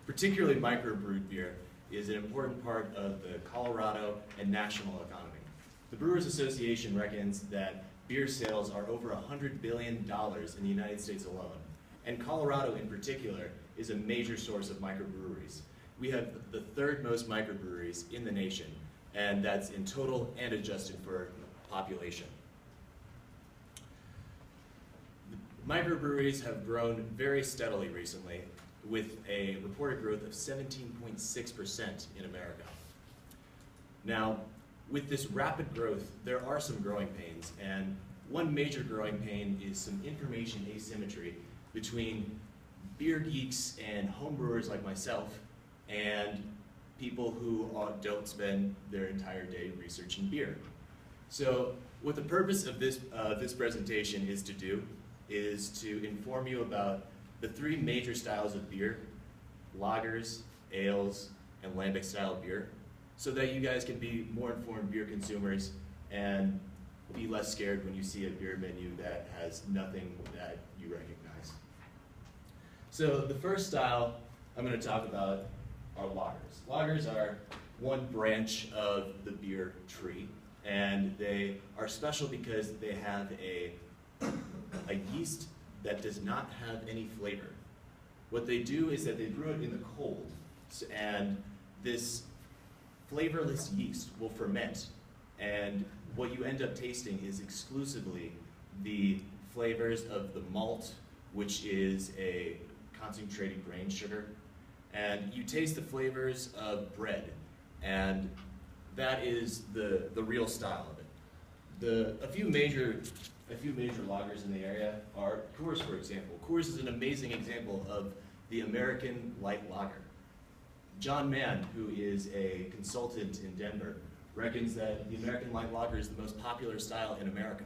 particularly microbrewed beer, is an important part of the Colorado and national economy. The Brewers Association reckons that beer sales are over $100 billion in the United States alone, and Colorado in particular is a major source of microbreweries. We have the third most microbreweries in the nation, and that's in total and adjusted for population. Microbreweries have grown very steadily recently, with a reported growth of 17.6% in America. Now, with this rapid growth, there are some growing pains, and one major growing pain is some information asymmetry between beer geeks and homebrewers like myself and people who don't spend their entire day researching beer. So what the purpose of this presentation is to do is to inform you about the three major styles of beer: lagers, ales, and lambic style beer, so that you guys can be more informed beer consumers and be less scared when you see a beer menu that has nothing that you recognize. So the first style I'm going to talk about are lagers. Lagers are one branch of the beer tree, and they are special because they have a yeast that does not have any flavor. What they do is that they brew it in the cold, and this flavorless yeast will ferment, and what you end up tasting is exclusively the flavors of the malt, which is a concentrated grain sugar, and you taste the flavors of bread, and that is the real style of it. A few major lagers in the area are Coors, for example. Coors is an amazing example of the American light lager. John Mann, who is a consultant in Denver, reckons that the American light lager is the most popular style in America.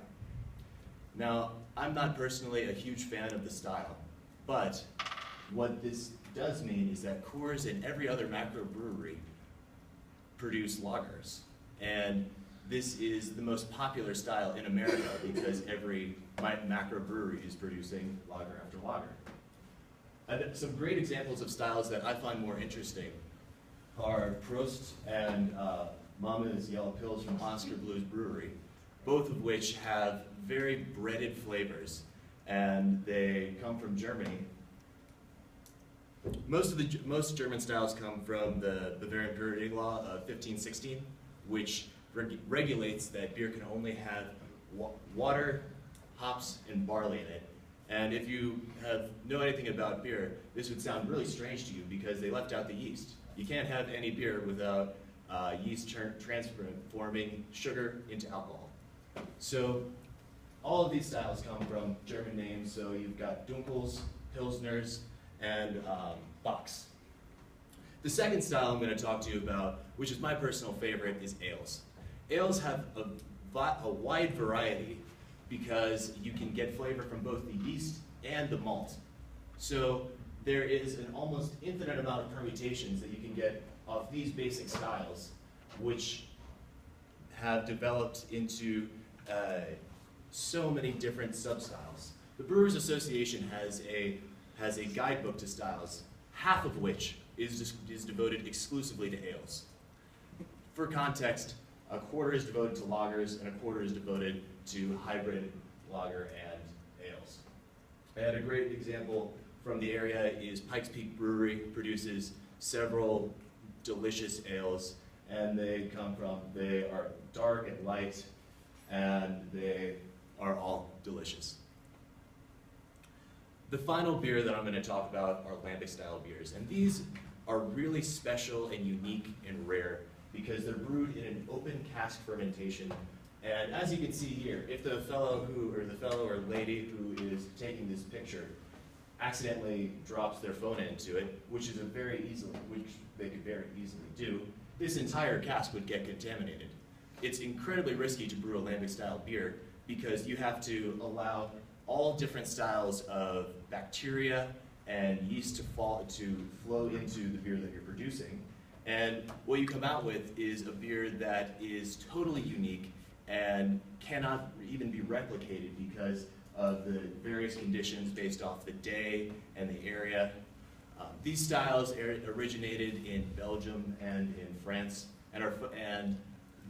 Now, I'm not personally a huge fan of the style, but what this does mean is that Coors and every other macro brewery produce lagers. And this is the most popular style in America because every macro brewery is producing lager after lager. Some great examples of styles that I find more interesting are Prost and Mama's Yellow Pills from Oscar Blues Brewery, both of which have very breaded flavors, and they come from Germany. Most German styles come from the Bavarian Brewery Law of 1516, which regulates that beer can only have water, hops, and barley in it. And if you know anything about beer, this would sound really strange to you because they left out the yeast. You can't have any beer without yeast transforming sugar into alcohol. So all of these styles come from German names, so you've got Dunkels, Pilsners, and Bocks. The second style I'm going to talk to you about, which is my personal favorite, is ales. Ales have a wide variety because you can get flavor from both the yeast and the malt. So there is an almost infinite amount of permutations that you can get off these basic styles, which have developed into so many different sub-styles. The Brewers Association has a guidebook to styles, half of which is devoted exclusively to ales. For context, a quarter is devoted to lagers and a quarter is devoted to hybrid lager and ales. And a great example from the area is Pikes Peak Brewery, produces several delicious ales, and they are dark and light, and they are all delicious. The final beer that I'm going to talk about are lambic style beers, and these are really special and unique and rare because they're brewed in an open cask fermentation. And as you can see here, if the fellow or lady who is taking this picture accidentally drops their phone into it, which they could very easily do, this entire cask would get contaminated. It's incredibly risky to brew a lambic style beer because you have to allow all different styles of bacteria and yeast to flow into the beer that you're producing. And what you come out with is a beer that is totally unique and cannot even be replicated because of the various conditions based off the day and the area. These styles originated in Belgium and in France, and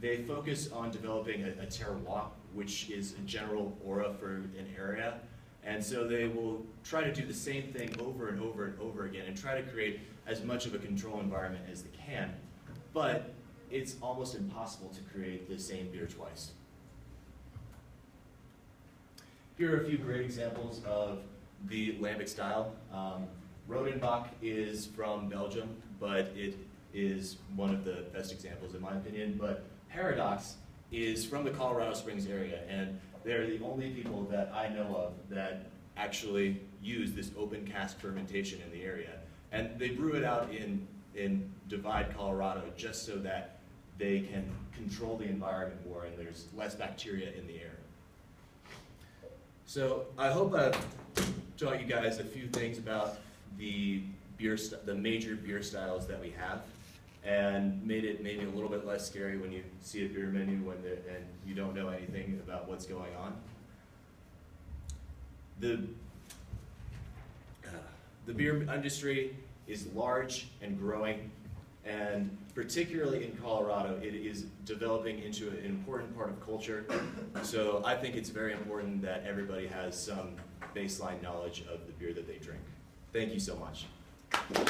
they focus on developing a terroir, which is a general aura for an area. And so they will try to do the same thing over and over and over again and try to create as much of a control environment as they can. But it's almost impossible to create the same beer twice. Here are a few great examples of the lambic style. Rodenbach is from Belgium, but it is one of the best examples in my opinion. But Paradox is from the Colorado Springs area, and they're the only people that I know of that actually use this open cask fermentation in the area. And they brew it out in Divide, Colorado, just so that they can control the environment more and there's less bacteria in the air. So I hope I've taught you guys a few things about the major beer styles that we have, and made it maybe a little bit less scary when you see a beer menu and you don't know anything about what's going on. The beer industry is large and growing, and particularly in Colorado, it is developing into an important part of culture. So I think it's very important that everybody has some baseline knowledge of the beer that they drink. Thank you so much.